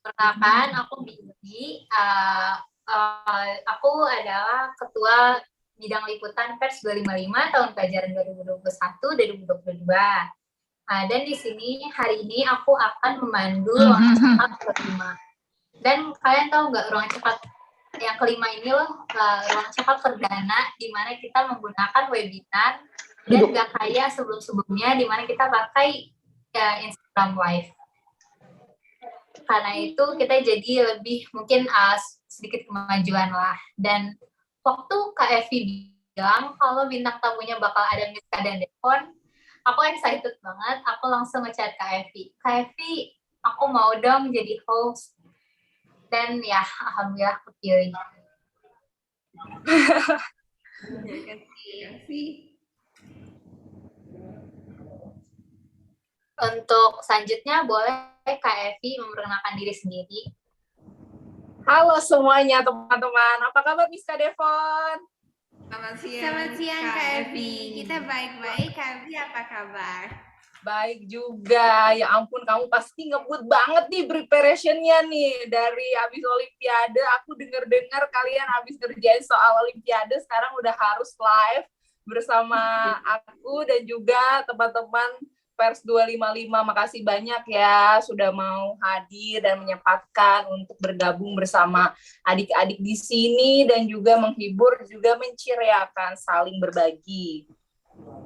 Perkenalkan, aku Billy. Aku adalah Ketua Bidang Liputan Pers 255 tahun pelajaran 2021-2022. Dan di sini hari ini aku akan memandu ruang cepat kelima. Dan kalian tahu nggak ruang cepat yang kelima ini loh, ruang cepat perdana di mana kita menggunakan webinar dan nggak kayak sebelum-sebelumnya di mana kita pakai Instagram Live. Karena itu kita jadi lebih mungkin sedikit kemajuan lah. Dan waktu Kak Evi bilang kalau bintang tamunya bakal ada Miska dan Devon, aku excited banget. Aku langsung ngechat Kak Evi. Kak Evi, aku mau dong jadi host. Dan ya, alhamdulillah kepilih. Terima kasih. Untuk selanjutnya boleh Kak Evi memperkenalkan diri sendiri. Halo semuanya teman-teman, apa kabar Miska Devon? Selamat siang Kak Evi. Kita baik-baik. Kak Evi apa kabar? Baik juga, ya ampun kamu pasti ngebut banget nih preparation-nya nih. Dari abis Olimpiade, aku dengar kalian abis ngerjain soal Olimpiade, sekarang udah harus live bersama aku dan juga teman-teman Pers 255. Makasih banyak ya sudah mau hadir dan menyempatkan untuk bergabung bersama adik-adik di sini dan juga menghibur, juga menceriakan, saling berbagi.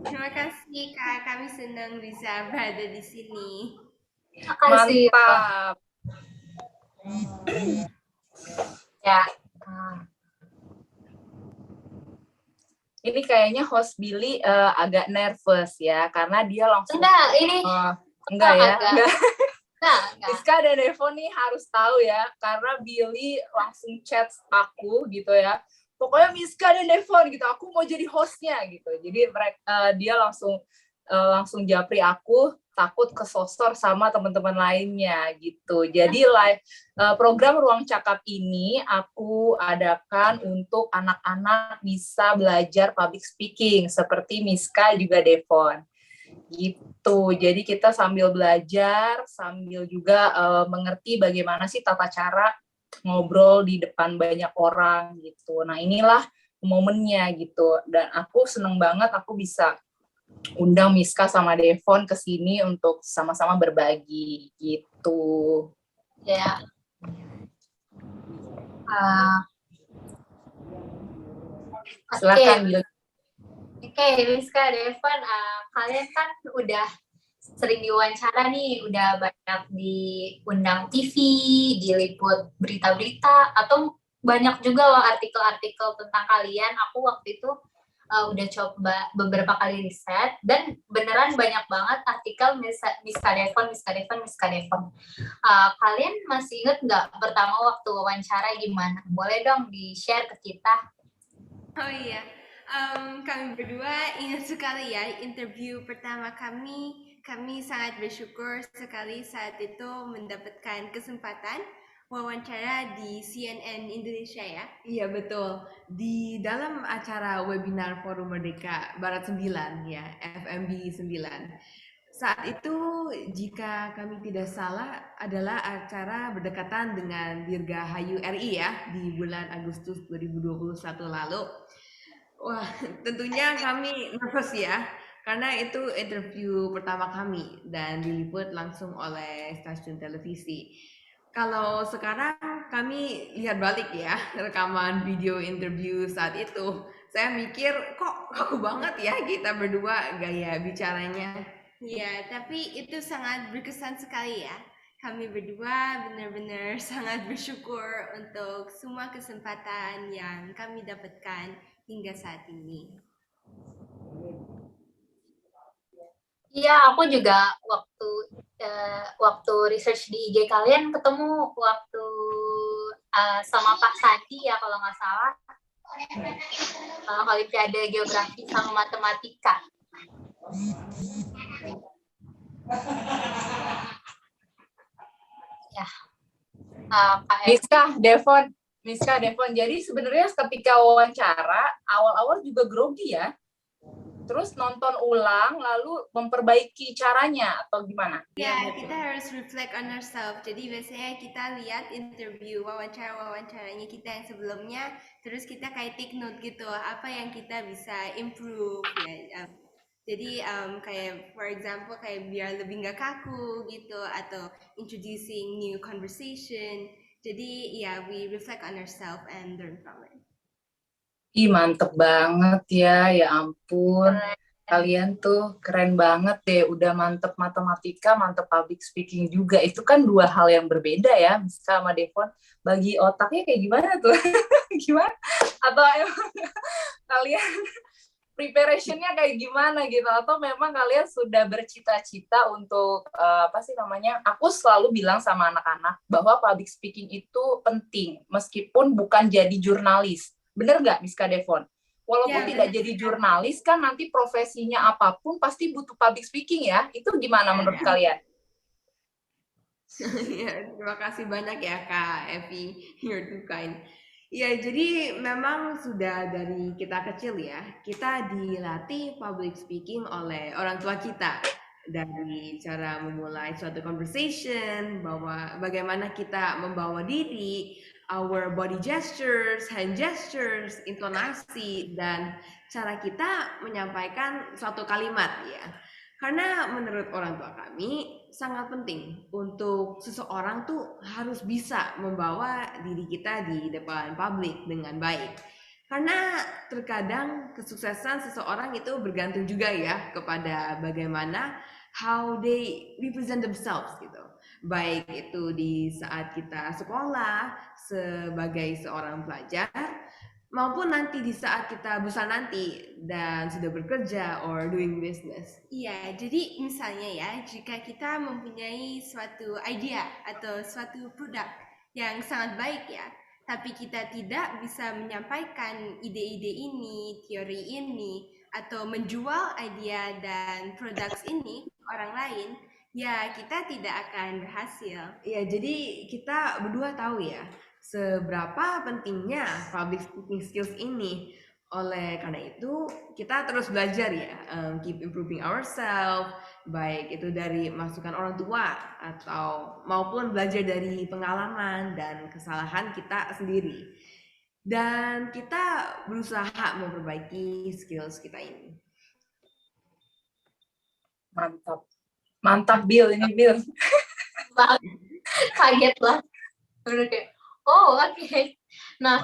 Terima kasih Kak, kami senang bisa berada di sini. Mantap. Ya. Ini kayaknya host Billy agak nervous ya, karena dia langsung... Enggak, ini... enggak ya? Enggak. Enggak. Miska dan Devon nih harus tahu ya, karena Billy langsung chat aku gitu ya. Pokoknya Miska dan Devon gitu, aku mau jadi hostnya gitu. Jadi dia langsung japri aku, takut kesosor sama teman-teman lainnya gitu. Jadi program Ruang Cakap ini aku adakan untuk anak-anak bisa belajar public speaking seperti Miska juga Devon. Gitu. Jadi kita sambil belajar, sambil juga mengerti bagaimana sih tata cara ngobrol di depan banyak orang gitu. Nah, inilah momennya gitu. Dan aku seneng banget aku bisa undang Miska sama Devon ke sini untuk sama-sama berbagi gitu. Ya. Silakan. Oke, Miska, Devon, kalian kan udah sering diwawancara nih, udah banyak diundang TV, diliput berita-berita, atau banyak juga loh artikel-artikel tentang kalian. Aku waktu itu udah coba beberapa kali riset, dan beneran banyak banget artikel Miska Devon. Kalian masih inget nggak pertama waktu wawancara gimana? Boleh dong di-share ke kita. Oh iya, kami berdua ingat sekali ya interview pertama kami. Kami sangat bersyukur sekali saat itu mendapatkan kesempatan wawancara di CNN Indonesia ya. Iya betul, di dalam acara webinar Forum Merdeka Barat 9 ya, FMB 9. Saat itu jika kami tidak salah adalah acara berdekatan dengan Dirgahayu RI ya di bulan Agustus 2021 lalu. Wah, tentunya kami nervous ya, karena itu interview pertama kami dan diliput langsung oleh stasiun televisi. Kalau sekarang kami lihat balik ya rekaman video interview saat itu, saya mikir kok kaku banget ya kita berdua gaya bicaranya. Ya, tapi itu sangat berkesan sekali ya. Kami berdua benar-benar sangat bersyukur untuk semua kesempatan yang kami dapatkan hingga saat ini. Iya, aku juga waktu research di IG kalian ketemu waktu sama Pak Sandi ya kalau nggak salah, Olimpiade Geografi sama Matematika. Ya, Miska, Devon. Jadi sebenarnya ketika wawancara awal-awal juga grogi ya? terus nonton ulang lalu memperbaiki caranya atau gimana? Ya, kita harus reflect on ourselves. Jadi biasanya kita lihat interview wawancara-wawancaranya kita yang sebelumnya, terus kita kayak take note gitu, apa yang kita bisa improve ya. Jadi kayak for example kayak biar lebih nggak kaku gitu, atau introducing new conversation. Jadi ya, we reflect on ourselves and learn from it. Ih, mantep banget ya ampun. Kalian tuh keren banget deh, udah mantep matematika, mantep public speaking juga. Itu kan dua hal yang berbeda ya, Miska sama Devon. Bagi otaknya kayak gimana tuh? Gimana? Atau emang kalian preparationnya kayak gimana gitu? Atau memang kalian sudah bercita-cita untuk, apa sih namanya, aku selalu bilang sama anak-anak bahwa public speaking itu penting, meskipun bukan jadi jurnalis. Bener nggak, Miska Devon? Walaupun Ya, tidak jadi jurnalis, kan nanti profesinya apapun pasti butuh public speaking ya. Itu gimana menurut kalian? Ya, terima kasih banyak ya Kak Evi, you're too kind. Ya, jadi memang sudah dari kita kecil ya, kita dilatih public speaking oleh orang tua kita. Dari cara memulai suatu conversation, bahwa bagaimana kita membawa diri, our body gestures, hand gestures, intonasi, dan cara kita menyampaikan suatu kalimat ya. Karena menurut orang tua kami sangat penting untuk seseorang tuh harus bisa membawa diri kita di depan publik dengan baik. Karena terkadang kesuksesan seseorang itu bergantung juga ya kepada bagaimana how they represent themselves gitu. Baik itu di saat kita sekolah sebagai seorang pelajar, maupun nanti di saat kita besar nanti dan sudah bekerja or doing business. Iya, jadi misalnya ya, jika kita mempunyai suatu idea atau suatu produk yang sangat baik ya, tapi kita tidak bisa menyampaikan ide-ide ini, teori ini, atau menjual idea dan produk ini ke orang lain, ya kita tidak akan berhasil. Ya, jadi kita berdua tahu ya, seberapa pentingnya public speaking skills ini. Oleh karena itu, kita terus belajar ya, keep improving ourselves, baik itu dari masukan orang tua atau maupun belajar dari pengalaman dan kesalahan kita sendiri. Dan kita berusaha memperbaiki skills kita ini. Mantap. Mantap, Bill. Ini Bill. Kaget lah. Bener kayak, oh oke. Nah,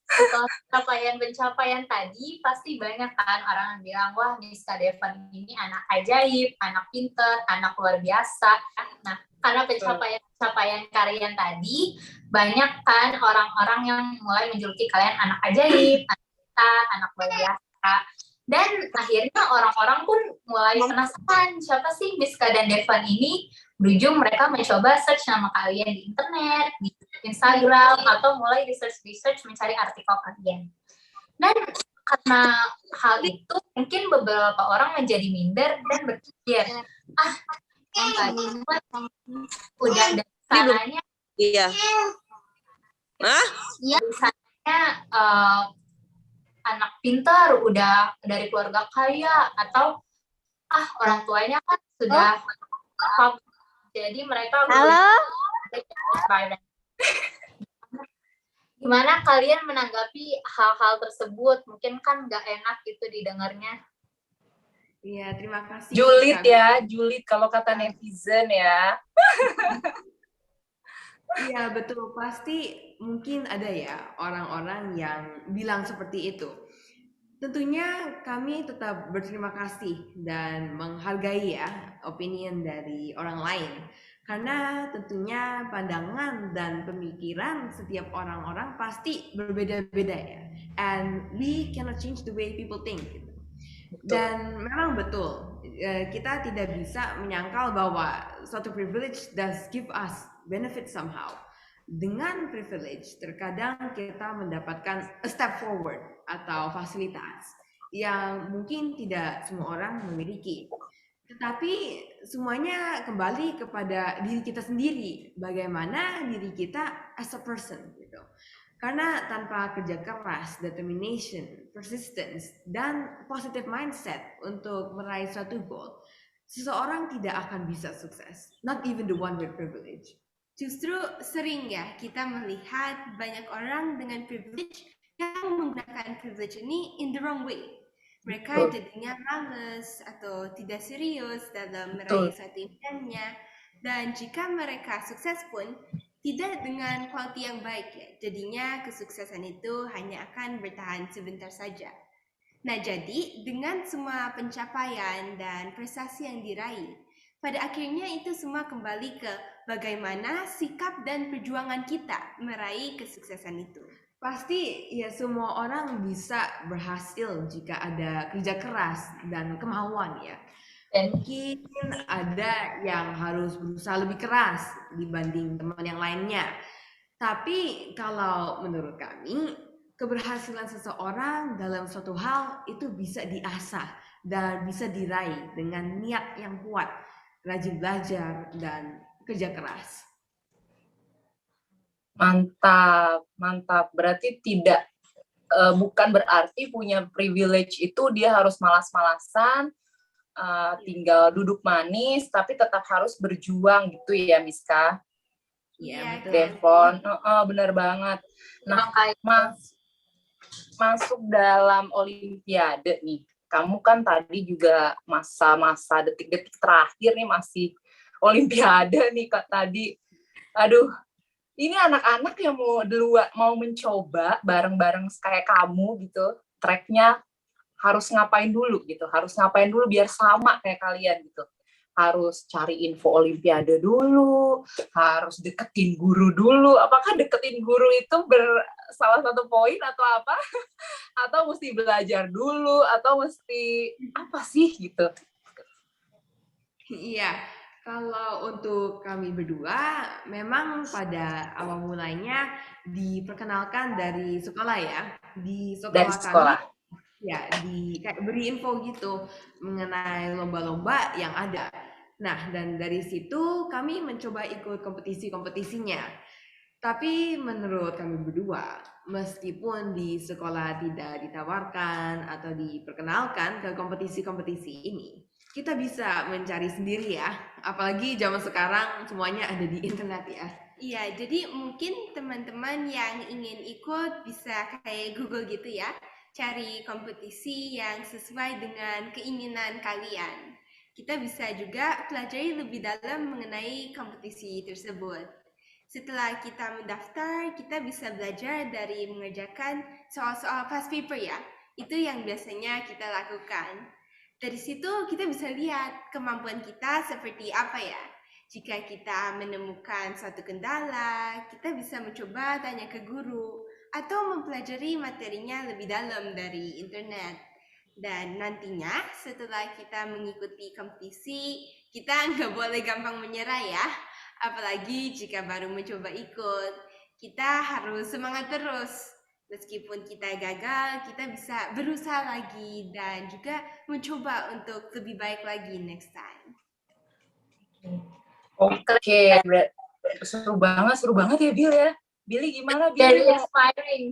setelah pencapaian tadi, pasti banyak kan orang yang bilang, wah Miska Devon ini anak ajaib, anak pinter, anak luar biasa. Nah, karena pencapaian kalian tadi, banyak kan orang-orang yang mulai menjuluki kalian anak ajaib, anak pintar, anak luar biasa. Dan akhirnya orang-orang pun mulai penasaran, siapa sih Miska dan Devon ini? Berujung mereka mencoba search nama kalian di internet, di Instagram, atau mulai research mencari artikel kalian. Dan karena hal itu, mungkin beberapa orang menjadi minder dan berpikir, yang tadi udah dari sananya, iya. dari sananya anak pintar, udah dari keluarga kaya, atau orang tuanya kan sudah jadi mereka Gimana kalian menanggapi hal-hal tersebut? Mungkin kan nggak enak gitu didengarnya. Iya, terima kasih. Julid ya, julid kalau kata netizen ya. Iya, betul. Pasti mungkin ada ya orang-orang yang bilang seperti itu. Tentunya kami tetap berterima kasih dan menghargai ya opinion dari orang lain. Karena tentunya pandangan dan pemikiran setiap orang-orang pasti berbeda-beda ya. And we cannot change the way people think. Gitu. Dan memang betul, kita tidak bisa menyangkal bahwa suatu privilege does give us benefit somehow. Dengan privilege, terkadang kita mendapatkan a step forward atau fasilitas yang mungkin tidak semua orang memiliki. Tetapi semuanya kembali kepada diri kita sendiri, bagaimana diri kita as a person gitu. Karena tanpa kerja keras, determination, persistence, dan positive mindset untuk meraih suatu goal, seseorang tidak akan bisa sukses. Not even the one with privilege. Justru sering ya kita melihat banyak orang dengan privilege yang menggunakan privilege ini in the wrong way. Mereka jadinya males atau tidak serius dalam meraih suatu impiannya. Dan jika mereka sukses pun, tidak dengan quality yang baik ya. Jadinya kesuksesan itu hanya akan bertahan sebentar saja. Nah, jadi dengan semua pencapaian dan prestasi yang diraih, pada akhirnya itu semua kembali ke bagaimana sikap dan perjuangan kita meraih kesuksesan itu. Pasti ya semua orang bisa berhasil jika ada kerja keras dan kemauan ya. Mungkin ada yang harus berusaha lebih keras dibanding teman yang lainnya. Tapi kalau menurut kami, keberhasilan seseorang dalam suatu hal itu bisa diasah dan bisa diraih dengan niat yang kuat, rajin belajar, dan kerja keras. Mantap, mantap. Berarti tidak, bukan berarti punya privilege itu dia harus malas-malasan, tinggal duduk manis, tapi tetap harus berjuang gitu ya, Miska. Iya, betul. Devon, benar banget. Nah, masuk dalam Olimpiade nih. Kamu kan tadi juga masa-masa detik-detik terakhir nih masih Olimpiade nih Kak tadi. Aduh, ini anak-anak yang mau mencoba bareng-bareng kayak kamu gitu. Tracknya harus ngapain dulu gitu, harus ngapain dulu biar sama kayak kalian gitu. Harus cari info Olimpiade dulu, harus deketin guru dulu. Apakah deketin guru itu salah satu poin atau apa? Atau mesti belajar dulu, atau mesti apa sih gitu? Iya, kalau untuk kami berdua, memang pada awal mulanya diperkenalkan dari sekolah ya. Di sekolah kami, ya kayak beri info gitu mengenai lomba-lomba yang ada. Nah, dan dari situ kami mencoba ikut kompetisi-kompetisinya. Tapi menurut kami berdua, meskipun di sekolah tidak ditawarkan atau diperkenalkan ke kompetisi-kompetisi ini, kita bisa mencari sendiri ya. Apalagi zaman sekarang semuanya ada di internet ya. Iya, jadi mungkin teman-teman yang ingin ikut bisa kayak Google gitu ya, cari kompetisi yang sesuai dengan keinginan kalian. Kita bisa juga pelajari lebih dalam mengenai kompetisi tersebut. Setelah kita mendaftar, kita bisa belajar dari mengerjakan soal-soal past paper ya. Itu yang biasanya kita lakukan. Dari situ kita bisa lihat kemampuan kita seperti apa ya. Jika kita menemukan suatu kendala, kita bisa mencoba tanya ke guru atau mempelajari materinya lebih dalam dari internet. Dan nantinya setelah kita mengikuti kompetisi, kita nggak boleh gampang menyerah ya. Apalagi jika baru mencoba ikut, kita harus semangat terus. Meskipun kita gagal, kita bisa berusaha lagi dan juga mencoba untuk lebih baik lagi next time. Oke, seru banget ya Bill ya. Billy gimana Billy? Very inspiring.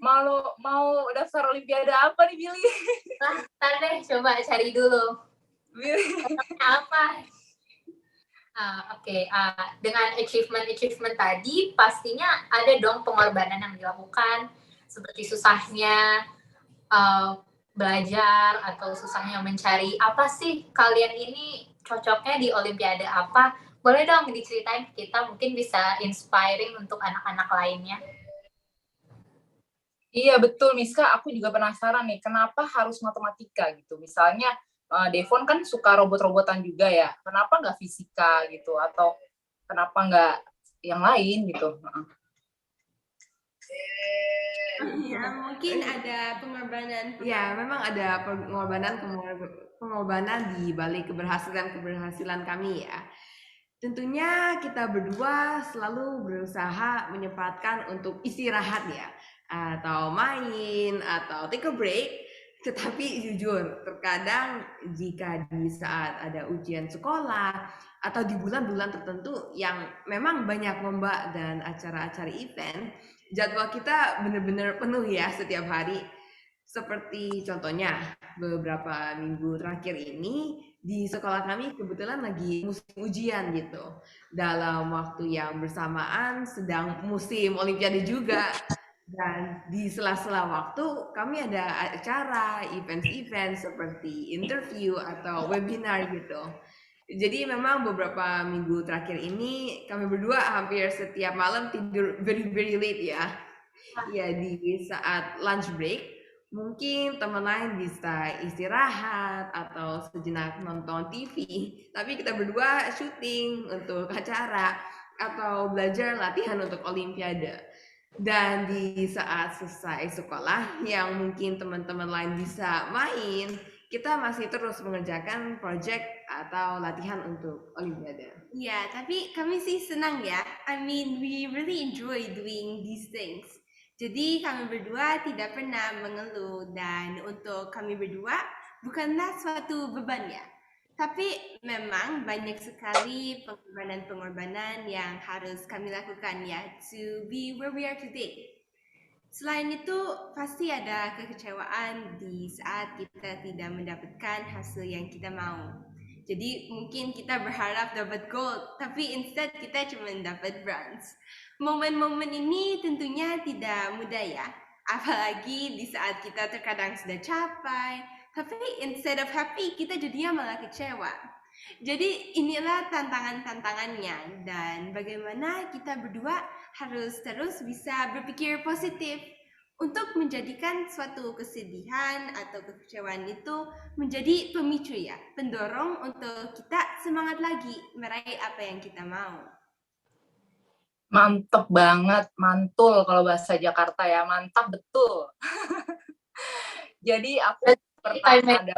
Mau daftar Olimpiade apa nih Billy? Ntar deh coba cari dulu. Billy. Apa? Oke. Dengan achievement tadi pastinya ada dong pengorbanan yang dilakukan, seperti susahnya belajar atau susahnya mencari apa sih kalian ini cocoknya di Olimpiade apa. Boleh dong diceritain ke kita, mungkin bisa inspiring untuk anak-anak lainnya. Iya betul Miska, aku juga penasaran nih kenapa harus matematika gitu. Misalnya Devon kan suka robot-robotan juga ya, kenapa nggak fisika gitu, atau kenapa nggak yang lain gitu. Ya, mungkin ada pengorbanan. Ya, memang ada pengorbanan di balik keberhasilan kami ya. Tentunya kita berdua selalu berusaha menyempatkan untuk istirahat ya, atau main, atau take a break. Tetapi jujur, terkadang jika di saat ada ujian sekolah atau di bulan-bulan tertentu yang memang banyak lomba dan acara-acara event, jadwal kita benar-benar penuh ya setiap hari. Seperti contohnya beberapa minggu terakhir ini di sekolah kami kebetulan lagi musim ujian gitu. Dalam waktu yang bersamaan sedang musim Olimpiade juga. Dan di sela-sela waktu kami ada acara, event-event seperti interview atau webinar gitu. Jadi memang beberapa minggu terakhir ini kami berdua hampir setiap malam tidur very late ya. Ya di saat lunch break mungkin teman lain bisa istirahat atau sejenak nonton TV, tapi kita berdua syuting untuk acara atau belajar latihan untuk Olimpiade. Dan di saat selesai sekolah yang mungkin teman-teman lain bisa main, kita masih terus mengerjakan project atau latihan untuk Olimpiade. Ya, tapi kami sih senang ya. I mean, we really enjoy doing these things. Jadi kami berdua tidak pernah mengeluh dan untuk kami berdua bukanlah suatu beban ya. Tapi memang banyak sekali pengorbanan-pengorbanan yang harus kami lakukan ya to be where we are today. Selain itu, pasti ada kekecewaan di saat kita tidak mendapatkan hasil yang kita mau. Jadi mungkin kita berharap dapat gold, tapi instead kita cuma dapat bronze. Momen-momen ini tentunya tidak mudah ya, apalagi di saat kita terkadang sudah capai, tapi instead of happy kita jadinya malah kecewa. Jadi inilah tantangan-tantangannya dan bagaimana kita berdua harus terus bisa berpikir positif untuk menjadikan suatu kesedihan atau kekecewaan itu menjadi pemicu ya, pendorong untuk kita semangat lagi meraih apa yang kita mau. Mantep banget, mantul kalau bahasa Jakarta ya, mantap betul. Jadi aku pernah ada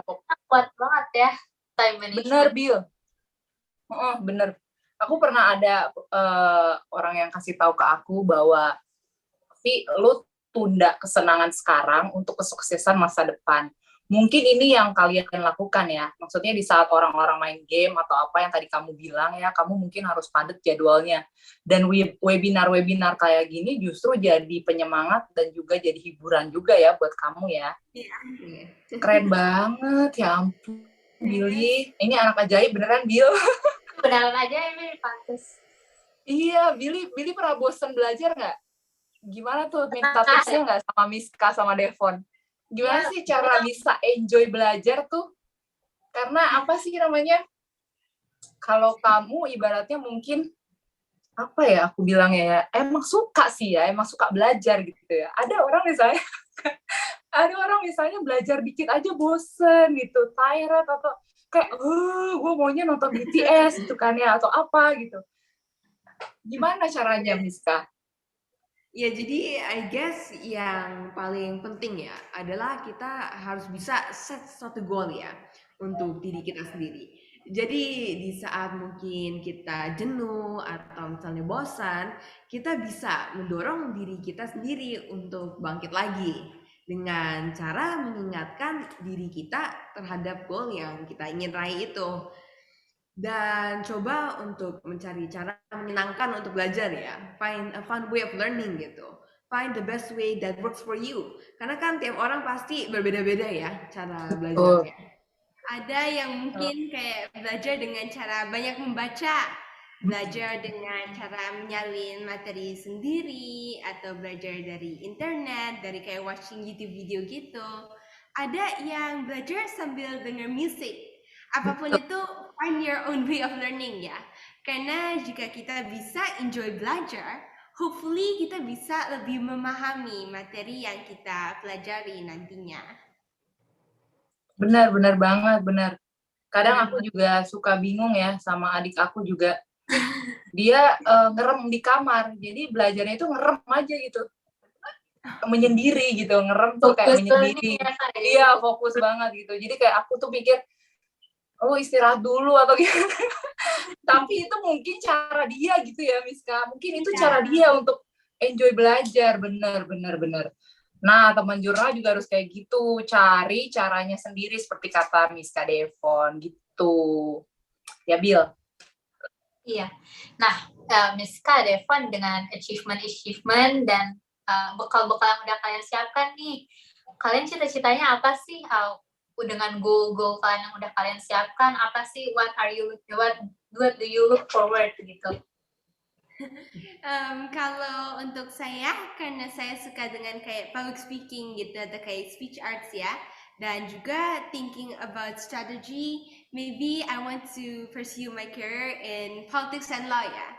kuat banget ya time management. Bener Bill, bener. Aku pernah ada orang yang kasih tahu ke aku bahwa Vi, lu tunda kesenangan sekarang untuk kesuksesan masa depan. Mungkin ini yang kalian lakukan ya. Maksudnya di saat orang-orang main game atau apa yang tadi kamu bilang ya, kamu mungkin harus padat jadwalnya. Dan webinar-webinar kayak gini justru jadi penyemangat dan juga jadi hiburan juga ya buat kamu ya. Keren banget, ya ampun. Billy, ini anak ajaib beneran, Bill. Beneran ajaib ini, pantes. Iya, Billy pernah bosen belajar nggak? Gimana tuh minta tipsnya nggak sama Miska sama Devon? Gimana sih cara bisa enjoy belajar tuh? Karena apa sih namanya? Kalau kamu ibaratnya mungkin apa ya aku bilangnya ya, emang suka sih ya, emang suka belajar gitu ya. Ada orang misalnya belajar dikit aja bosen gitu, tired atau kayak gue maunya nonton BTS gitu kan ya atau apa gitu. Gimana caranya Miska? Ya, jadi I guess yang paling penting ya adalah kita harus bisa set suatu goal ya untuk diri kita sendiri. Jadi di saat mungkin kita jenuh atau misalnya bosan, kita bisa mendorong diri kita sendiri untuk bangkit lagi dengan cara mengingatkan diri kita terhadap goal yang kita ingin raih itu. Dan coba untuk mencari cara menyenangkan untuk belajar ya. Find a fun way of learning gitu. Find the best way that works for you. Karena kan tiap orang pasti berbeda-beda ya cara belajarnya. Ada yang mungkin kayak belajar dengan cara banyak membaca, belajar dengan cara menyalin materi sendiri, atau belajar dari internet, dari kayak watching YouTube video gitu. Ada yang belajar sambil denger musik. Apapun itu, find your own way of learning ya. Karena jika kita bisa enjoy belajar, hopefully kita bisa lebih memahami materi yang kita pelajari nantinya. Benar banget, benar. Kadang aku juga suka bingung ya sama adik aku juga. Dia ngerem di kamar, jadi belajarnya itu ngerem aja gitu. Menyendiri gitu, ngerem tuh kayak menyendiri. Iya, fokus banget gitu. Jadi kayak aku tuh pikir, istirahat dulu atau gitu. Tapi itu mungkin cara dia gitu ya, Miska. Mungkin itu cara dia untuk enjoy belajar, benar. Nah, teman jurnal juga harus kayak gitu, cari caranya sendiri seperti kata Miss Devon gitu. Ya, Bill? Iya. Nah, Miss Devon dengan achievement dan bekal-bekal yang udah kalian siapkan nih, kalian cita-citanya apa sih? Dengan goal-goal kalian yang udah kalian siapkan, apa sih? What do you look forward gitu? Kalau untuk saya, karena saya suka dengan kayak public speaking gitu atau kayak speech arts ya, dan juga thinking about strategy, maybe I want to pursue my career in politics and law ya.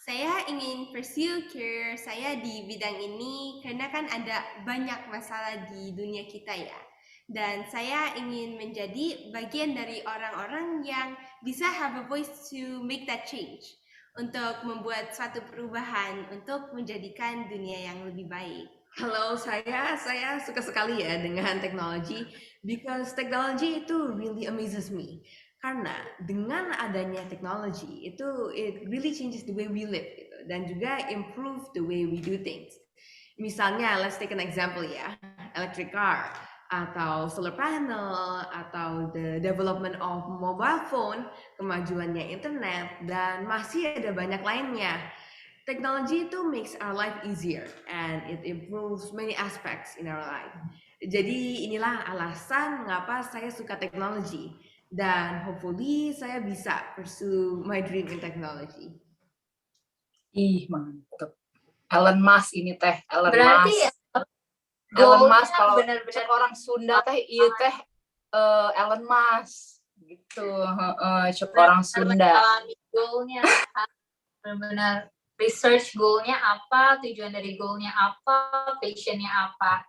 Saya ingin pursue career saya di bidang ini karena kan ada banyak masalah di dunia kita ya. Dan saya ingin menjadi bagian dari orang-orang yang bisa have a voice to make that change, untuk membuat suatu perubahan untuk menjadikan dunia yang lebih baik. Halo, saya suka sekali ya dengan teknologi, because technology itu really amazes me. Karena dengan adanya teknologi itu it really changes the way we live gitu, dan juga improve the way we do things. Misalnya, let's take an example ya, electric car atau solar panel atau the development of mobile phone, kemajuannya internet, dan masih ada banyak lainnya. Technology itu makes our life easier and it improves many aspects in our life. Jadi inilah alasan mengapa saya suka teknologi, dan hopefully saya bisa pursue my dream in technology. Ih, mantep. Elon Musk ini teh, Berarti Elon Musk kalau benar-benar orang Sunda teh iya teh Elon Musk gitu, cek orang Sunda. Goalnya benar-benar research goalnya apa, tujuan dari goalnya apa, passionnya apa.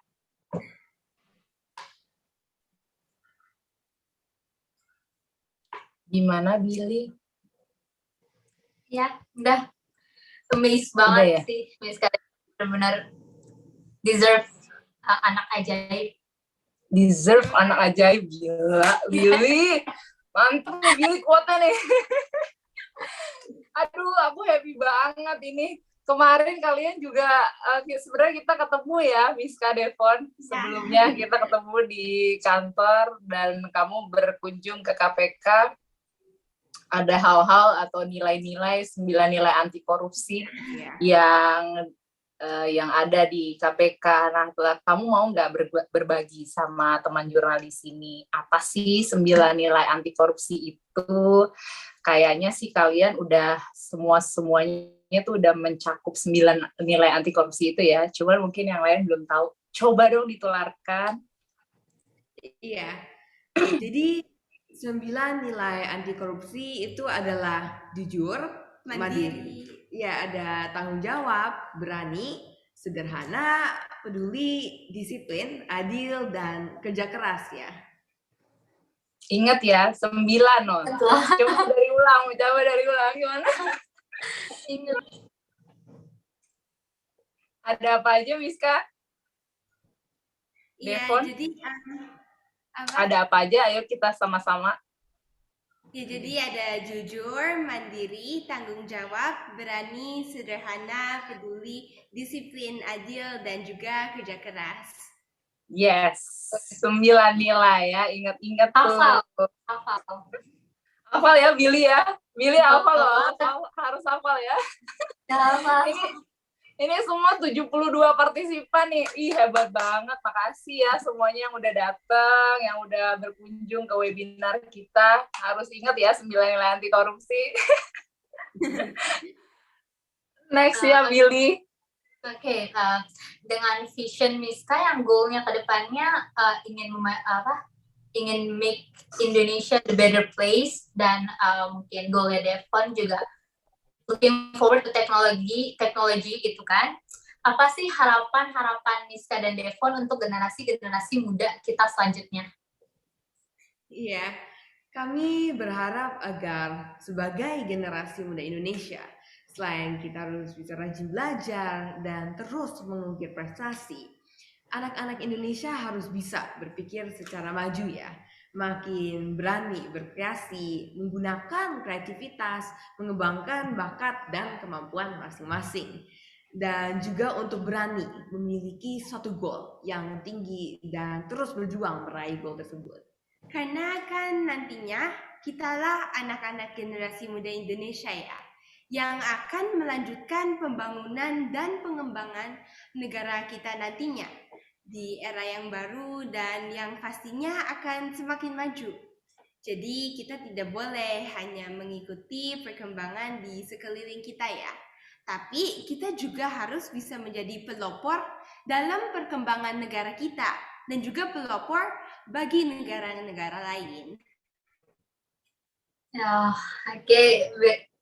Gimana, Billy? Ya, udah amazed banget ya? sih, Miss Karen benar-benar deserve anak ajaib. Deserve anak ajaib, gila, Billy. Mantap nih, Billy kuatnya nih. Aduh, aku happy banget ini. Kemarin kalian juga, sebenarnya kita ketemu ya, Miss Devon. Sebelumnya kita ketemu di kantor dan kamu berkunjung ke KPK. Ada hal-hal atau nilai-nilai, 9 nilai anti korupsi yang ada di KPK. Nah, kamu mau nggak berbagi sama teman jurnalis ini? Apa sih 9 nilai anti korupsi itu? Kayaknya sih kalian udah semuanya tuh udah mencakup 9 nilai anti korupsi itu ya. Cuman mungkin yang lain belum tahu. Coba dong ditularkan. Iya. Jadi 9 nilai anti korupsi itu adalah jujur, mandiri. Ya, ada tanggung jawab, berani, sederhana, peduli, disiplin, adil, dan kerja keras ya. Ingat ya, 9 loh. Coba dari ulang gimana? Ingat. Ada apa aja, Miska? Iya, Devon? jadi ada apa aja? Ayo kita sama-sama. Ya, jadi ada jujur, mandiri, tanggung jawab, berani, sederhana, peduli, disiplin, adil, dan juga kerja keras. Yes, 9 nilai ya. Ingat-ingat tuh. Hafal ya, Billy ya. Billy hafal loh. Harus hafal ya. Ini semua 72 partisipan nih. Ih, hebat banget. Makasih ya semuanya yang udah datang, yang udah berkunjung ke webinar kita. Harus ingat ya 9 nilai anti korupsi. Next ya, Billy. Oke, dengan vision Miska yang goalnya ke depannya ingin make Indonesia the better place, dan mungkin goalnya Devon juga looking forward to teknologi gitu kan. Apa sih harapan Miska dan Devon untuk generasi muda kita selanjutnya? Iya, kami berharap agar sebagai generasi muda Indonesia, selain kita harus bisa rajin belajar dan terus mengukir prestasi, anak-anak Indonesia harus bisa berpikir secara maju ya. Makin berani berkreasi, menggunakan kreativitas, mengembangkan bakat dan kemampuan masing-masing. dan juga untuk berani memiliki suatu goal yang tinggi dan terus berjuang meraih goal tersebut. Karena kan nantinya kitalah anak-anak generasi muda Indonesia ya, yang akan melanjutkan pembangunan dan pengembangan negara kita nantinya di era yang baru dan yang pastinya akan semakin maju. Jadi kita tidak boleh hanya mengikuti perkembangan di sekeliling kita ya, tapi kita juga harus bisa menjadi pelopor dalam perkembangan negara kita dan juga pelopor bagi negara-negara lain. Ya, oke.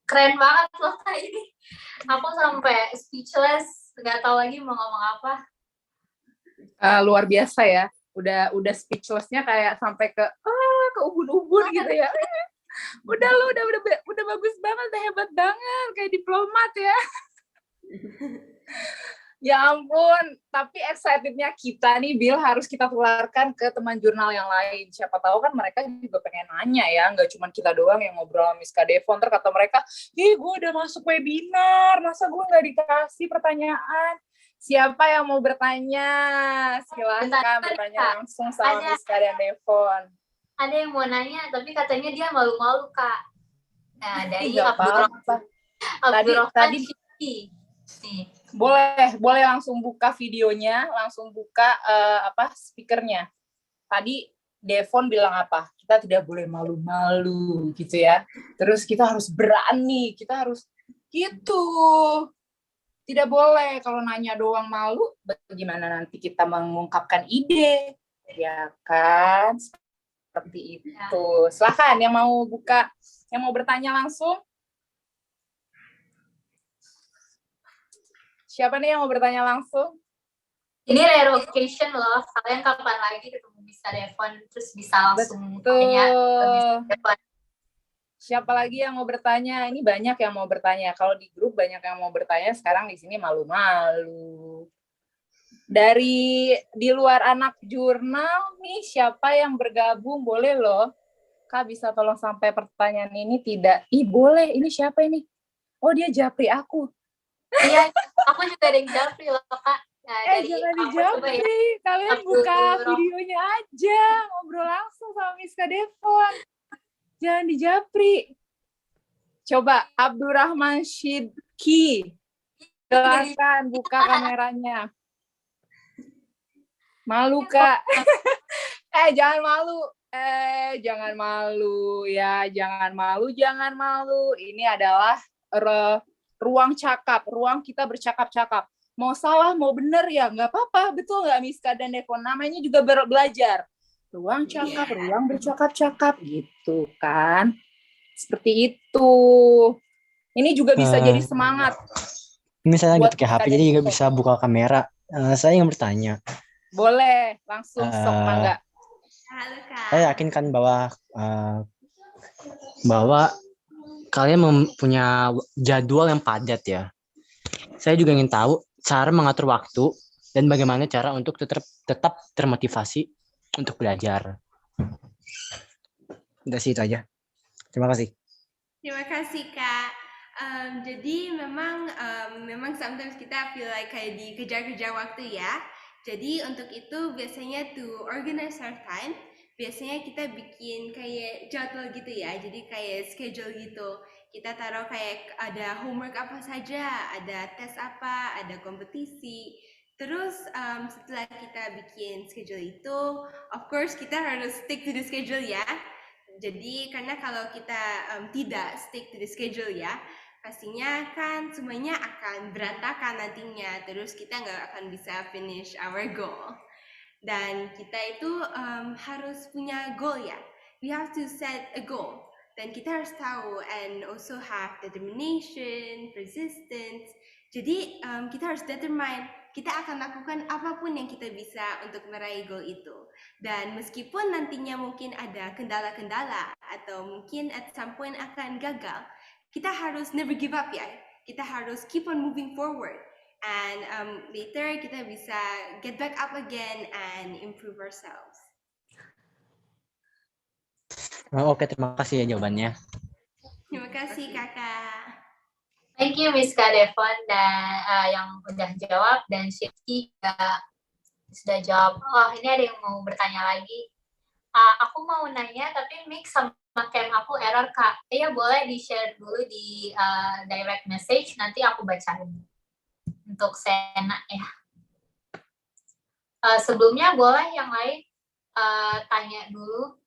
Keren banget loh Kak ini. Aku sampai speechless, nggak tahu lagi mau ngomong apa. Luar biasa ya. Udah speechless-nya kayak sampai ke ubun-ubun gitu ya. Udah bagus banget, udah hebat banget, kayak diplomat ya. Ya ampun, tapi excitednya kita nih, Bill, harus kita tularkan ke teman jurnal yang lain. Siapa tahu kan mereka juga pengen nanya ya, nggak cuma kita doang yang ngobrol sama Miss Kak Devon. Ntar kata mereka, gue udah masuk webinar, masa gue nggak dikasih pertanyaan? Siapa yang mau bertanya? Silahkan bertanya langsung sama Miss Kak dan Devon. Ada yang mau nanya, tapi katanya dia malu-malu, Kak. Nah, dari Tadi boleh langsung buka videonya, langsung buka speakernya. Tadi Devon bilang apa? Kita tidak boleh malu-malu gitu ya. Terus kita harus berani, kita harus gitu. Tidak boleh kalau nanya doang malu, bagaimana nanti kita mengungkapkan ide, ya kan? Seperti itu. Silakan yang mau buka, yang mau bertanya langsung. Siapa nih yang mau bertanya langsung? Ini rare occasion loh. Kalian kapan lagi ketemu bisa Devon, terus bisa langsung tanya ke Devon. Siapa lagi yang mau bertanya? Ini banyak yang mau bertanya. Kalau di grup banyak yang mau bertanya, sekarang di sini malu-malu. Dari di luar anak jurnal nih, siapa yang bergabung? Boleh loh. Kak, bisa tolong sampai pertanyaan ini tidak? Boleh. Ini siapa ini? Oh, dia japri aku. Iya, aku juga ada yang japri loh, Kak. Jangan dijapri. Ya. Kalian buka videonya aja. Ngobrol langsung sama Miss Kak Devon. Jangan dijapri. Coba, Abdurrahman Shidki. Silakan buka kameranya. Malu, Kak. Jangan malu. Jangan malu ya. Jangan malu. Ini adalah ruang cakap. Ruang kita bercakap-cakap. Mau salah, mau benar ya. Nggak apa-apa. Betul nggak, Miss Kak dan Devon? Namanya juga belajar. Ruang cakap, ruang bercakap-cakap. Gitu kan. Seperti itu. Ini juga bisa jadi semangat. Misalnya gitu kayak HP, jadi juga bisa buka kamera. Saya ingin bertanya. Boleh, langsung sok mangga. Halo, Kak. Saya yakin kan bahwa kalian mempunyai jadwal yang padat ya. Saya juga ingin tahu cara mengatur waktu dan bagaimana cara untuk tetap termotivasi untuk belajar. Udah sih, itu aja. Terima kasih. Terima kasih, Kak. Jadi memang sometimes kita feel like kayak dikejar-kejar waktu ya. Jadi untuk itu biasanya to organize our time, biasanya kita bikin kayak jadwal gitu ya. Jadi kayak schedule gitu. Kita taruh kayak ada homework apa saja, ada tes apa, ada kompetisi. Terus setelah kita bikin schedule itu, of course kita harus stick to the schedule ya. Jadi karena kalau kita tidak stick to the schedule ya, pastinya kan semuanya akan berantakan nantinya. Terus kita nggak akan bisa finish our goal. Dan kita itu harus punya goal ya. We have to set a goal. Dan kita harus tahu and also have determination, persistence. Jadi kita harus determine kita akan lakukan apapun yang kita bisa untuk meraih goal itu. Dan meskipun nantinya mungkin ada kendala-kendala atau mungkin at some point akan gagal, kita harus never give up ya. Kita harus keep on moving forward. And later kita bisa get back up again and improve ourselves. Oke, terima kasih ya jawabannya. Terima kasih, Kakak. Thank you Miss Kak Devon dan yang udah jawab, dan Shifty juga sudah jawab. Oh, ini ada yang mau bertanya lagi. Aku mau nanya tapi mix sama cam aku error Kak. Ya boleh di-share dulu di direct message, nanti aku bacain untuk Sena ya. Sebelumnya boleh yang lain tanya dulu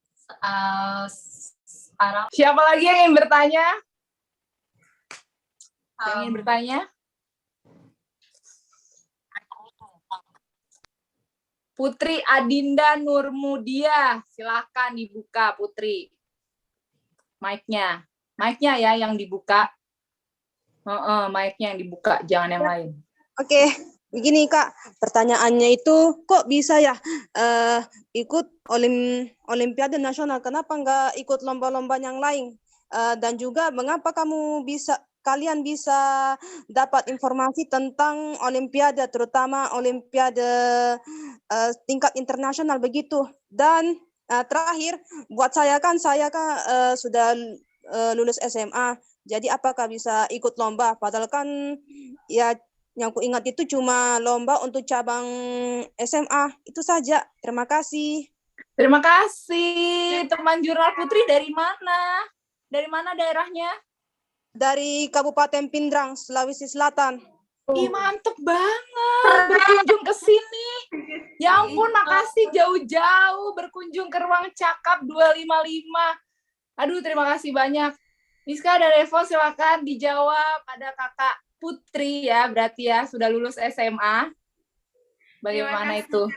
sekarang. Siapa lagi yang ingin bertanya? Yang ingin bertanya? Putri Adinda Nurmudia, silakan dibuka Putri. Mic-nya. Mic-nya ya yang dibuka. Mic-nya yang dibuka, jangan yang lain. Oke, begini Kak, pertanyaannya itu kok bisa ya ikut Olimpiade Nasional, kenapa nggak ikut lomba-lomba yang lain? Dan juga mengapa kalian bisa dapat informasi tentang Olimpiade, terutama Olimpiade tingkat internasional begitu? Dan terakhir, buat saya kan sudah lulus SMA, jadi apakah bisa ikut lomba? Padahal kan ya yang ku ingat itu cuma lomba untuk cabang SMA. Itu saja. Terima kasih. Terima kasih. Teman jurnal Putri dari mana? Dari mana daerahnya? Dari Kabupaten Pindrang, Sulawesi Selatan. Ih, mantep banget berkunjung ke sini. Ya ampun, makasih jauh-jauh berkunjung ke Ruang Cakap 255. Aduh, terima kasih banyak. Miska dan Evo, silakan dijawab. Ada Kakak Putri ya, berarti ya sudah lulus SMA. Bagaimana itu?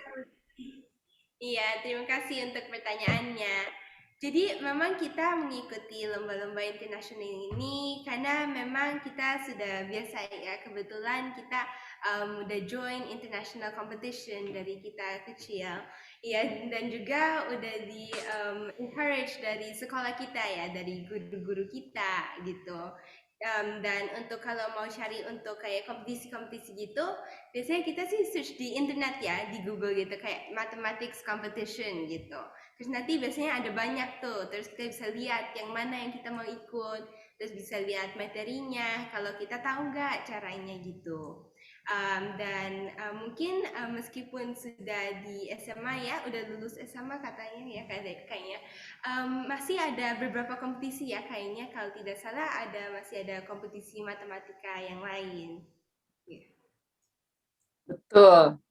Iya, terima kasih untuk pertanyaannya. Jadi memang kita mengikuti lomba-lomba internasional ini karena memang kita sudah biasa ya, kebetulan kita udah join international competition dari kita kecil. Ya, dan juga udah di encourage dari sekolah kita ya, dari guru-guru kita gitu. Dan untuk kalau mau cari untuk kayak kompetisi-kompetisi gitu, biasanya kita sih search di internet ya, di Google gitu, kayak mathematics competition gitu. Terus nanti biasanya ada banyak tuh, terus kita bisa lihat yang mana yang kita mau ikut, terus bisa lihat materinya, kalau kita tahu nggak caranya gitu. Dan mungkin meskipun sudah di SMA ya, udah lulus SMA katanya ya kayaknya, masih ada beberapa kompetisi ya kayaknya, kalau tidak salah masih ada kompetisi matematika yang lain. Betul.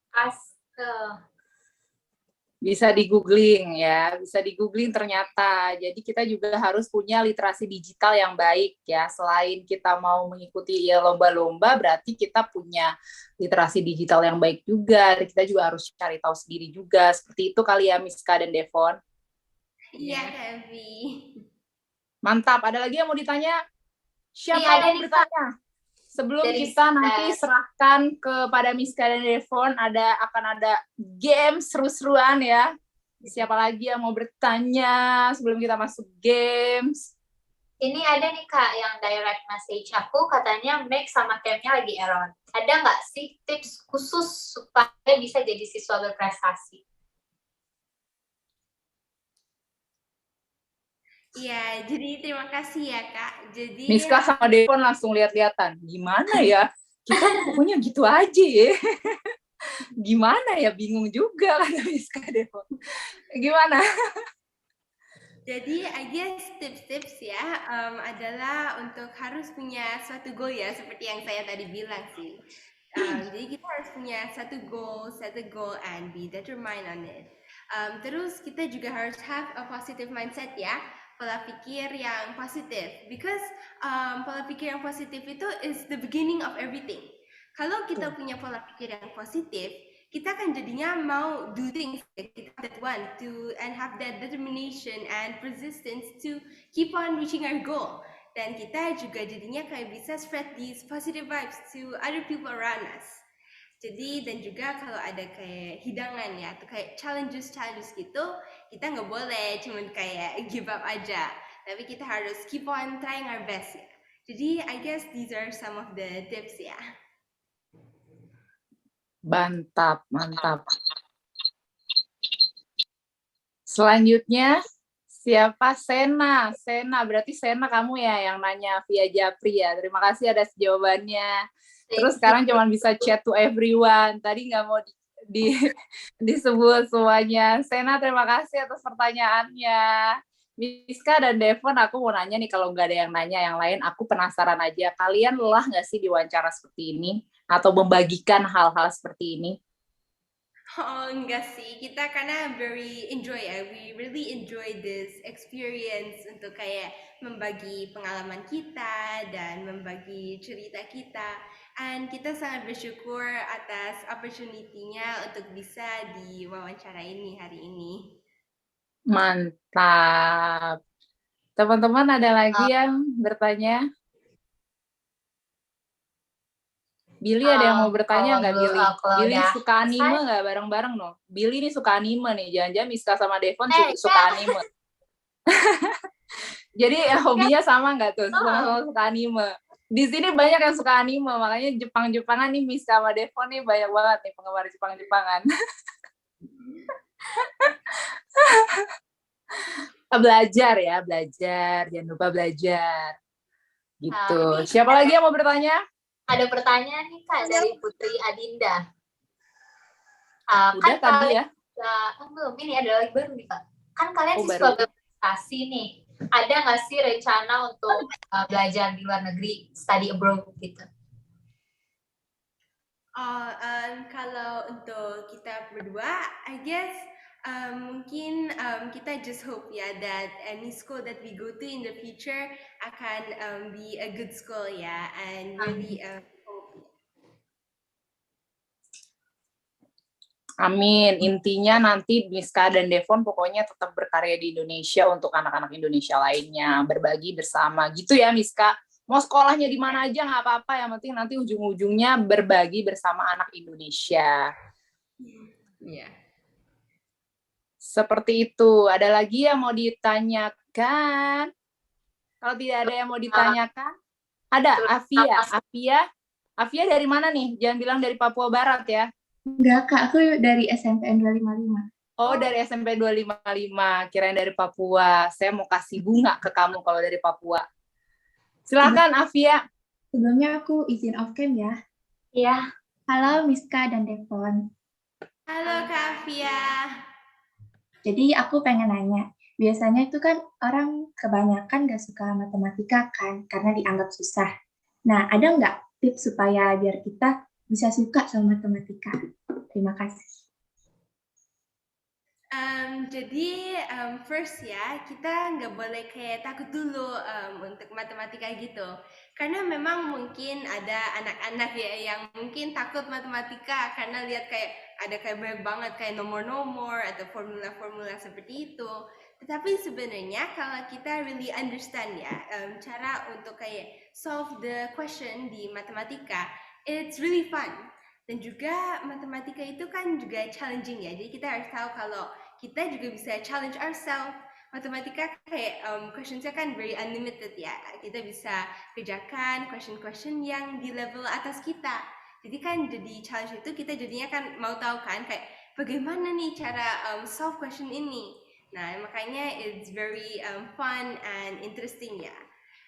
Bisa di-googling ya, bisa di-googling ternyata. Jadi kita juga harus punya literasi digital yang baik ya. Selain kita mau mengikuti ya lomba-lomba, berarti kita punya literasi digital yang baik juga. Dan kita juga harus cari tahu sendiri juga. Seperti itu kali ya Miska dan Devon. Iya, Kevi. Mantap. Ada lagi yang mau ditanya? Siapa yang mau bertanya? Sebelum kita nanti serahkan kepada Miska dan Devon, akan ada game seru-seruan ya. Siapa lagi yang mau bertanya sebelum kita masuk games? Ini ada nih Kak yang direct message aku, katanya Mac sama Cam-nya lagi error. Ada nggak sih tips khusus supaya bisa jadi siswa berprestasi? Iya, jadi terima kasih ya Kak. Jadi Miska sama Devon langsung lihat-lihatan. Gimana ya? Kita pokoknya gitu aja ya. Gimana ya? Bingung juga kata Miska Devon. Gimana? Jadi I guess tips-tips ya adalah untuk harus punya suatu goal ya, seperti yang saya tadi bilang sih. Jadi kita harus punya satu goal, set a goal and be determined on it. Terus kita juga harus have a positive mindset ya, pola pikir yang positif, because pola pikir yang positif itu is the beginning of everything. Kalau kita punya pola pikir yang positif, kita kan jadinya mau do things that want to and have that determination and persistence to keep on reaching our goal. Dan kita juga jadinya kayak bisa spread these positive vibes to other people around us. Jadi dan juga kalau ada kayak hidangan ya atau kayak challenges gitu, kita nggak boleh cuman kayak give up aja, tapi kita harus keep on trying our best ya. Jadi I guess these are some of the tips ya. Mantap. Selanjutnya Siapa? Sena. Sena, berarti Sena kamu ya yang nanya via Japri ya. Terima kasih atas jawabannya. Terus sekarang cuma bisa chat to everyone. Tadi nggak mau disebut semuanya. Sena, terima kasih atas pertanyaannya. Miska dan Devon, aku mau nanya nih, kalau nggak ada yang nanya yang lain, aku penasaran aja. Kalian lelah nggak sih diwawancara seperti ini? Atau membagikan hal-hal seperti ini? Oh, enggak sih. Kita karena very enjoy ya. We really enjoy this experience untuk kayak membagi pengalaman kita dan membagi cerita kita. And kita sangat bersyukur atas opportunity-nya untuk bisa diwawancara ini hari ini. Mantap. Teman-teman ada lagi yang bertanya? Billy ada yang mau bertanya nggak, Billy? Billy suka anime nggak bareng-bareng no? Billy ini suka anime nih, jangan-jangan Miska sama Devon suka anime. Jadi hobinya sama nggak tuh? Sama-sama suka anime. Di sini banyak yang suka anime, makanya Jepang-Jepangan nih Miska sama Devon nih banyak banget nih penggemar Jepang-Jepangan. Belajar ya, belajar. Jangan lupa belajar. Gitu. Siapa lagi yang mau bertanya? Ada pertanyaan nih Kak dari Putri Adinda. Udah kan tadi ya? Belum, ini ada lagi baru nih Kak. Kan kalian siswa berprestasi nih. Ada nggak sih rencana untuk belajar di luar negeri, study abroad gitu? Kalau untuk kita berdua, I guess mungkin kita just hope ya that any school that we go to in the future akan be a good school ya, and really hope. Amin. Intinya nanti Miska dan Devon pokoknya tetap berkarya di Indonesia untuk anak-anak Indonesia lainnya, berbagi bersama gitu ya Miska. Mau sekolahnya di mana aja nggak apa-apa, yang penting nanti ujung-ujungnya berbagi bersama anak Indonesia. Iya. Seperti itu. Ada lagi yang mau ditanyakan? Kalau tidak ada yang mau ditanyakan, ada Afia dari mana nih? Jangan bilang dari Papua Barat ya. Enggak, Kak. Aku dari SMPN 255. Oh, dari SMP 255. Kirain dari Papua. Saya mau kasih bunga ke kamu kalau dari Papua. Silakan, Afia. Sebelumnya aku izin off cam ya. Iya. Halo Miska dan Devon. Halo Kak Afia. Jadi aku pengen nanya, biasanya itu kan orang kebanyakan gak suka matematika kan, karena dianggap susah. Nah, ada nggak tips supaya biar kita bisa suka sama matematika? Terima kasih. Jadi first ya, kita nggak boleh kayak takut dulu untuk matematika gitu. Karena memang mungkin ada anak-anak ya yang mungkin takut matematika karena lihat kayak ada kayak banyak banget kayak nomor-nomor atau formula-formula seperti itu. Tetapi sebenarnya kalau kita really understand ya cara untuk kayak solve the question di matematika, it's really fun. Dan juga matematika itu kan juga challenging ya. Jadi kita harus tahu kalau kita juga bisa challenge ourselves. Matematika kayak questions-nya kan very unlimited ya. Kita bisa kerjakan question-question yang di level atas kita. Jadi kan jadi challenge itu kita jadinya kan mau tahu kan kayak bagaimana nih cara solve question ini. Nah, makanya it's very fun and interesting ya.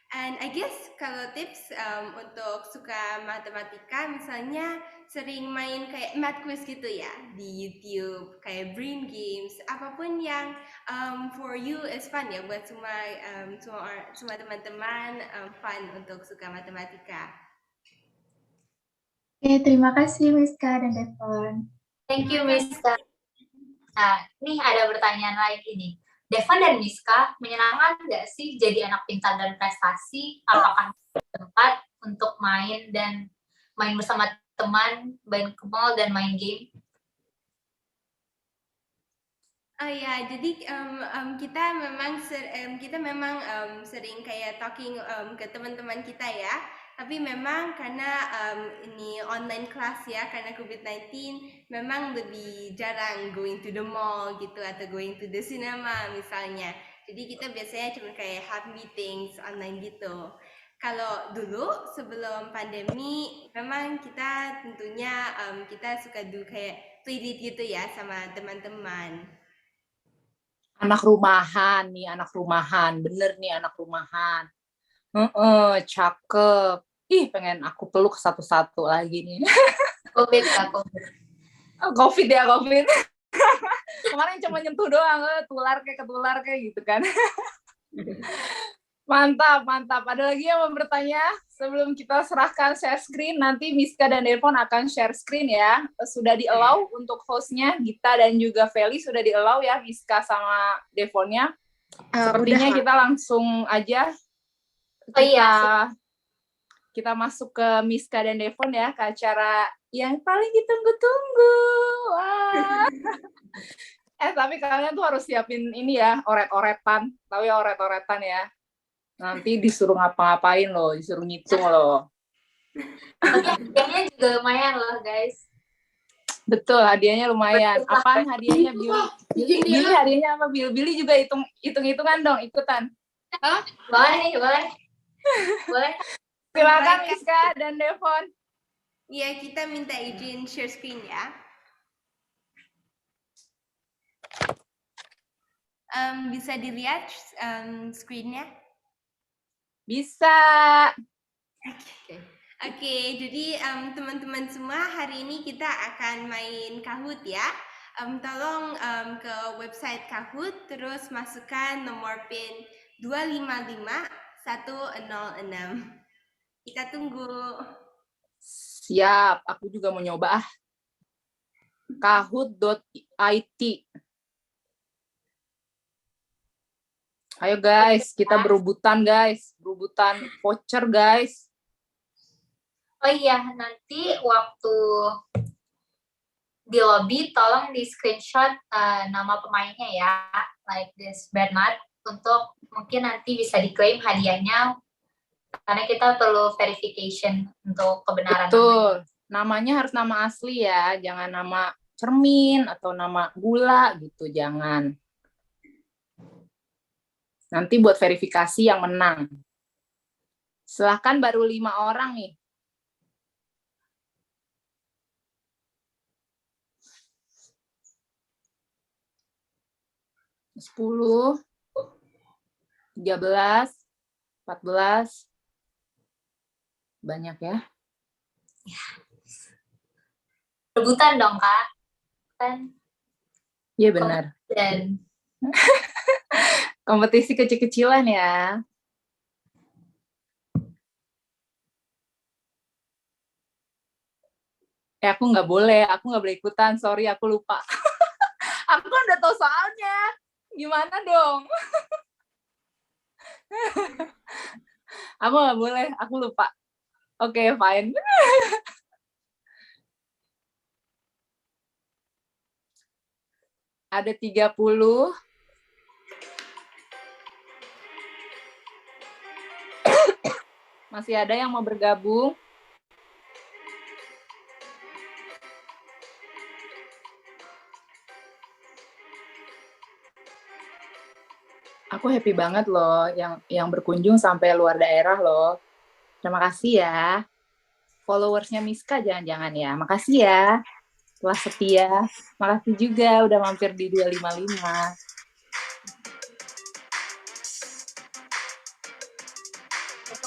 And I guess kalau tips untuk suka matematika, misalnya sering main kayak math quiz gitu ya di YouTube, kayak brain games, apapun yang for you is fun ya buat semua teman-teman fun untuk suka matematika. Oke, terima kasih Miska dan Devon. Thank you Miska. Nah, ini ada pertanyaan lagi nih. Devon dan Miska, menyenangkan nggak sih jadi anak pintar dan prestasi? Apakah tempat untuk main bersama teman, main ke mall dan main game? Oh ya, jadi kita memang sering kayak talking ke teman-teman kita ya. Tapi memang karena ini online class ya, karena COVID-19, memang lebih jarang going to the mall gitu atau going to the cinema misalnya. Jadi kita biasanya cuma kayak have meetings online gitu. Kalau dulu sebelum pandemi, memang kita tentunya kita suka do kayak playdate gitu ya sama teman-teman. Anak rumahan nih, anak rumahan. Bener nih anak rumahan. Cakep. Ih, pengen aku peluk satu-satu lagi nih. COVID Kak, COVID. COVID ya, COVID. Kemarin cuma nyentuh doang, ketular kayak gitu kan. Mantap, mantap. Ada lagi yang mau bertanya? Sebelum kita serahkan share screen, nanti Miska dan Devon akan share screen ya. Sudah di-allow untuk hostnya, Gita dan juga Feli sudah di-allow ya, Miska sama Devonnya. Sepertinya kita langsung aja kita masuk ke Miska dan Devon ya, ke acara yang paling ditunggu-tunggu. Wah. Tapi kalian tuh harus siapin ini ya, oret-oretan. Tahu ya oret-oretan ya? Nanti disuruh ngapa-ngapain loh, disuruh ngitung loh. Hadiahnya juga lumayan loh guys. Betul, hadiahnya lumayan. Apaan hadiahnya, Billy? Billy hadiahnya apa, Billy juga hitung-hitungan dong, ikutan. Boleh. Boleh. Silakan Miska dan Devon. Iya, kita minta izin share screen ya. Bisa dilihat screen-nya? Bisa. Oke, jadi teman-teman semua, hari ini kita akan main Kahoot ya. Tolong ke website Kahoot, terus masukkan nomor PIN 255106. Kita tunggu. Siap, aku juga mau nyoba. Kahoot.it. Ayo guys, kita berebutan guys. Berebutan voucher guys. Oh iya, nanti waktu di lobby tolong di screenshot nama pemainnya ya, like this Bernard, untuk mungkin nanti bisa diklaim hadiahnya, karena kita perlu verification untuk kebenaran. Betul, namanya harus nama asli ya, jangan nama cermin atau nama gula gitu, jangan. Nanti buat verifikasi yang menang. Silahkan, baru 5 orang nih. Sepuluh, 13, 14. Banyak ya. Rebutan dong Kak. Kan? Iya benar. Dan Kompetisi kecil-kecilan ya. Aku nggak boleh ikutan, sorry aku lupa. Aku kan udah tahu soalnya. Gimana dong? Aku nggak boleh, aku lupa. Oke, fine. Ada 30. Masih ada yang mau bergabung? Aku happy banget loh yang berkunjung sampai luar daerah loh. Terima kasih ya. Followersnya Miska jangan-jangan ya. Makasih ya. Telah setia. Makasih juga udah mampir di 255.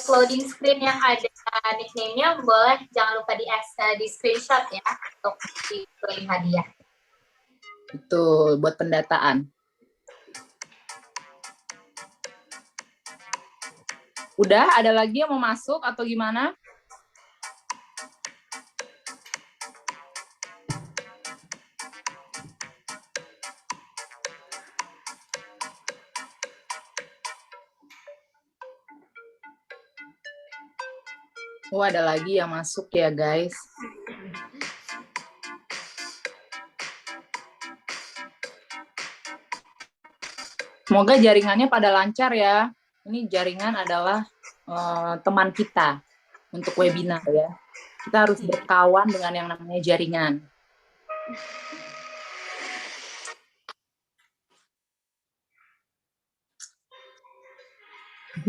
untuk loading screen yang ada nickname-nya boleh jangan lupa di screenshot ya untuk diklaim hadiah. Betul, buat pendataan. Udah, ada lagi yang mau masuk atau gimana? Oh, ada lagi yang masuk ya, guys. Semoga jaringannya pada lancar ya. Ini jaringan adalah teman kita untuk webinar ya. Kita harus berkawan dengan yang namanya jaringan.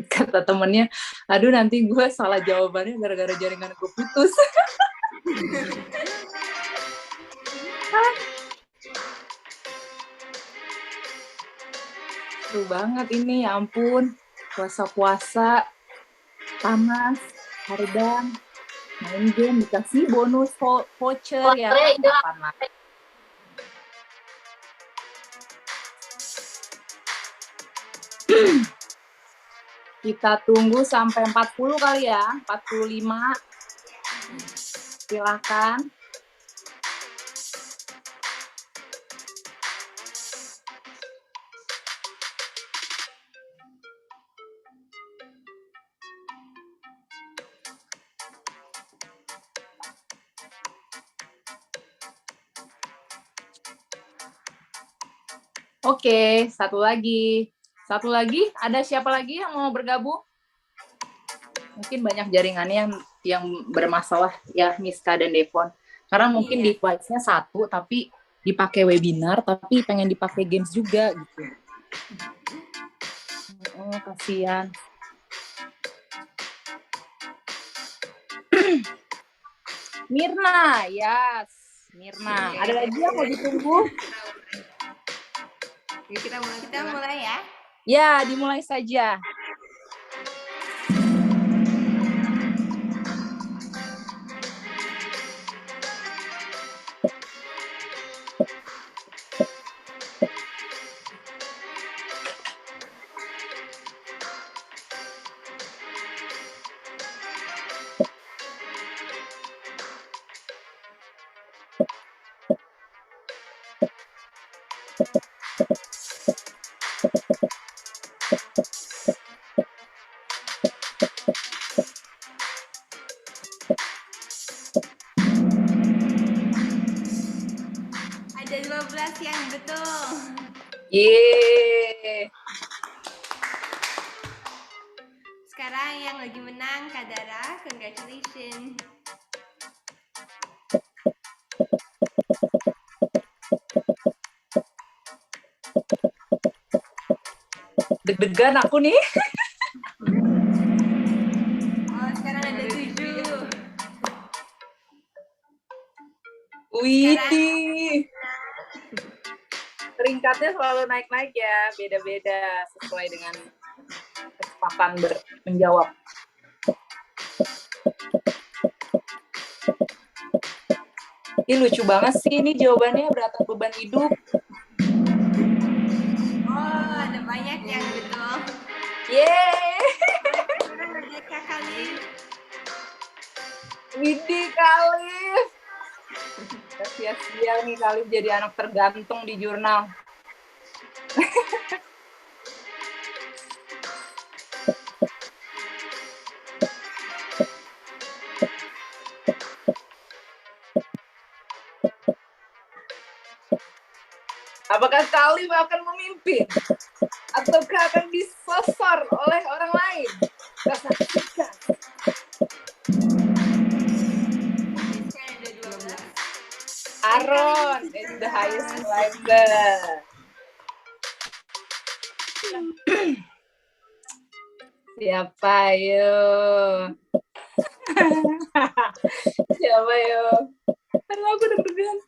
Kata temennya, aduh nanti gue salah jawabannya gara-gara jaringan gue putus. Seru banget ini, ya ampun. Puasa-puasa, panas, hardang, main game, dikasih bonus voucher ya kan, Itu kapan lah. Kita tunggu sampai 40 kali ya, 45. Silakan. Oke, satu lagi. Satu lagi, ada siapa lagi yang mau bergabung? Mungkin banyak jaringannya yang bermasalah ya, Miska dan Devon. Karena mungkin device-nya satu, tapi dipakai webinar, tapi pengen dipakai games juga gitu. Oh, kasihan. Mirna, yes. Mirna. Ada lagi yang mau ditunggu? Yuk kita mulai ya. Ya, dimulai saja. Ada 12 yang betul. Yeay. Sekarang yang lagi menang Kak Dara, congratulations. Deg-degan aku nih. Oh, sekarang ada 7. Widih. Peringkatnya selalu naik-naik ya, beda-beda sesuai dengan kecepatan menjawab. Ih, lucu banget sih ini jawabannya, berat beban hidup. Oh, ada banyak yang betul. Yeay. Kak Khalif. Widih, Khalif. Sia-sia nih Khalif jadi anak tergantung di jurnal. Apakah Khalif akan memimpin? Ataukah akan disosor oleh orang lain? Kita saksikan. Sekarang ada 12. Aaron is the highest level. Siapa yuk? Siapa yuk? Aduh, aku deg-degan.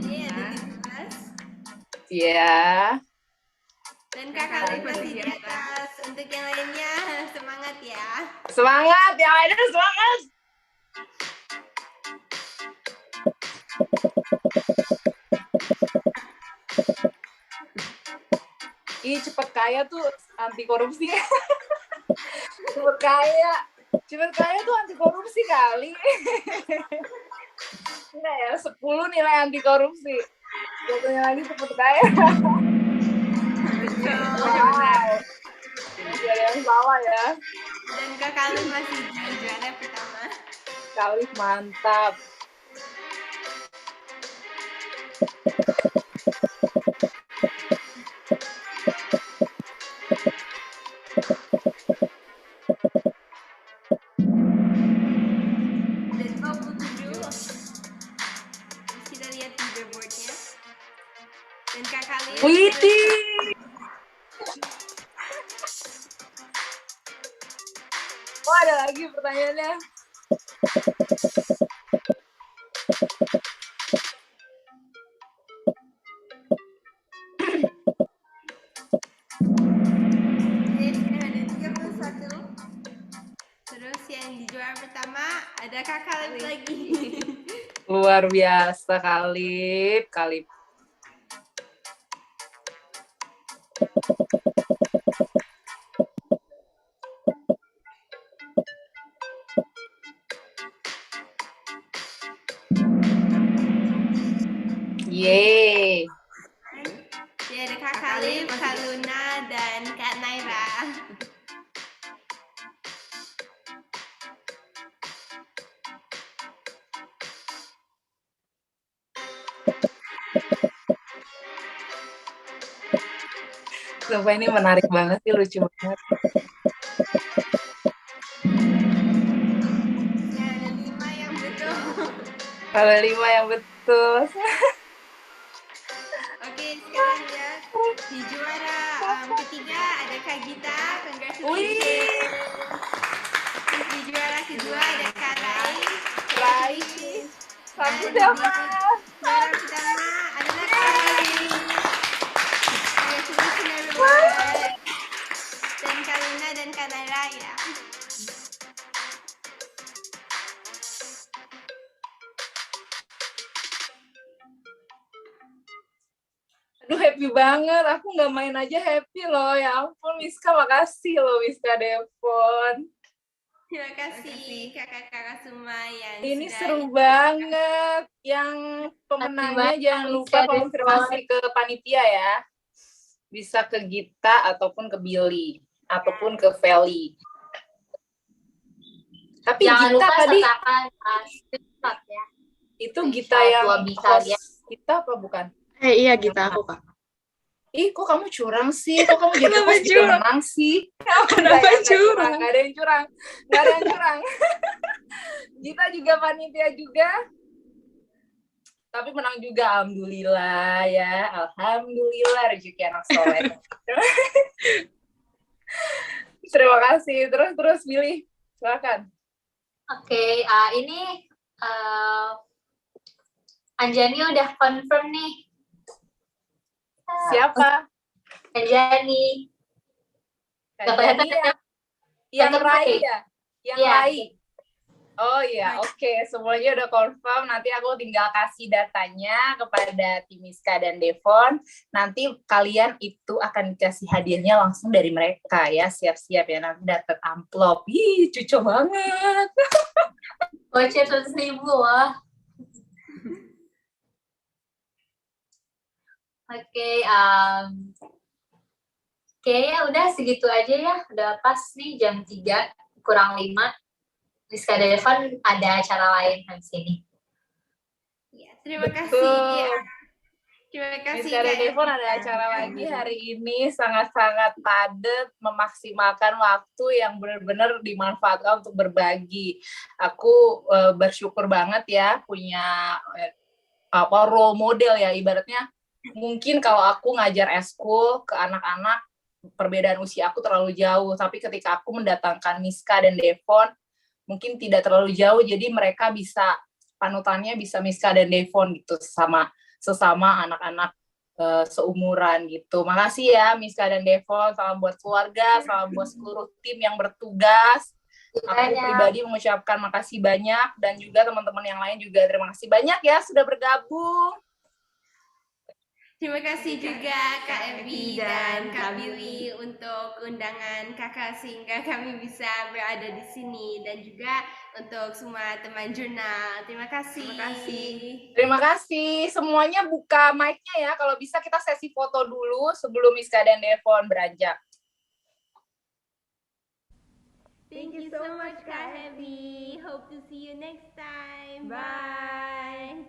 Ini ada 13. Iya. Dan Kak Khalif masih di atas. Untuk yang lainnya, semangat ya. Semangat, yang lainnya semangat. Ih, cepet kaya tuh anti korupsi. Cepet kaya tuh anti korupsi kali. Enggak ya, 10 nilai anti korupsi. Satunya lagi cepet kaya. Wow. Masih ada yang salah ya. Dan Kak Khalif masih di juara pertama. Khalif mantap. Dan 27. Terus kita lihat leaderboardnya. Dan Kak Khalif. Widih. Oh, ada lagi pertanyaannya. yang di juara pertama ada Kak Kalib lagi. Luar biasa, Kalib. Kalib. Yeay. Jadi ada Kak Kalib, Kak Luna, dan Kak Naira. Sumpah ini menarik banget sih, lucu banget. Ya, ada 5 yang betul. Kalau 5 yang betul. Oke, sekarang ya di juara ketiga ada Kak Gita, congratulations. Wih, Terus di juara kedua ada Kak Rai, Rai. dan Satu di dapat. juara pertama adalah Kak Rai. Congratulations everyone. Dan Kak Luna dan Kak Naira ya. Aduh, happy banget. Aku nggak main aja happy loh. Ya ampun, Miska, makasih loh, Miska Devon. Terima kasih kakak-kakak semua yang Ini sudah seru banget. Yang pemenangnya banyak, jangan lupa Miska konfirmasi ke panitia ya. Bisa ke Gita ataupun ke Billy ataupun ke Feli. Tapi Jangan Gita lupa tadi sertakan screenshot ya. itu screenshot Gita yang lobby host kalian. kita apa bukan? Iya Gita aku Kak. Ih, kok kamu curang sih? Kok kamu jadi Kenapa host juga curang? menang sih? Kenapa Nggak curang? Nggak ada yang curang. Nggak ada yang curang. Gita juga panitia juga. Tapi menang juga, alhamdulillah ya. Alhamdulillah rezeki anak soleh. Terima kasih. Terus Billy, silakan. Oke, ini Anjani udah confirm nih. Siapa? Anjani. Gak kelihatan Jadi ya? yang Tetep Rai Rai. ya? Yang Iya. Rai. Oh iya, oke. Semuanya udah confirm. Nanti aku tinggal kasih datanya kepada tim Miska dan Devon. Nanti kalian itu akan dikasih hadiahnya langsung dari mereka ya. Siap-siap ya. Nanti dapat amplop. Ih, cucu banget. Voucher 100.000 wah. Oke, kayaknya udah segitu aja ya. Udah pas nih jam 3 kurang 5. Miska Devon ada acara lain habis ini. Ya, terima kasih. Betul. Ya. Terima kasih Miska dan Kak Devon Evita. ada acara lagi hari ini, sangat-sangat padat, memaksimalkan waktu yang benar-benar dimanfaatkan untuk berbagi. Aku bersyukur banget ya punya role model ya, ibaratnya mungkin kalau aku ngajar eskul ke anak-anak, perbedaan usia aku terlalu jauh, tapi ketika aku mendatangkan Miska dan Devon mungkin tidak terlalu jauh, jadi mereka bisa panutannya bisa Miska dan Devon gitu, sesama anak-anak seumuran gitu. Makasih ya Miska dan Devon, salam buat keluarga, salam buat seluruh tim yang bertugas. Aku pribadi mengucapkan makasih banyak, dan juga teman-teman yang lain juga terima kasih banyak ya sudah bergabung. Terima kasih juga Kak Evi dan Kak Billy untuk undangan kakak sehingga kami bisa berada di sini, dan juga untuk semua teman jurnal. Terima kasih. Terima kasih. Terima kasih. Semuanya buka mic-nya ya. Kalau bisa kita sesi foto dulu sebelum Miska dan Devon beranjak. Thank you so much Kak Evi. Hope to see you next time. Bye.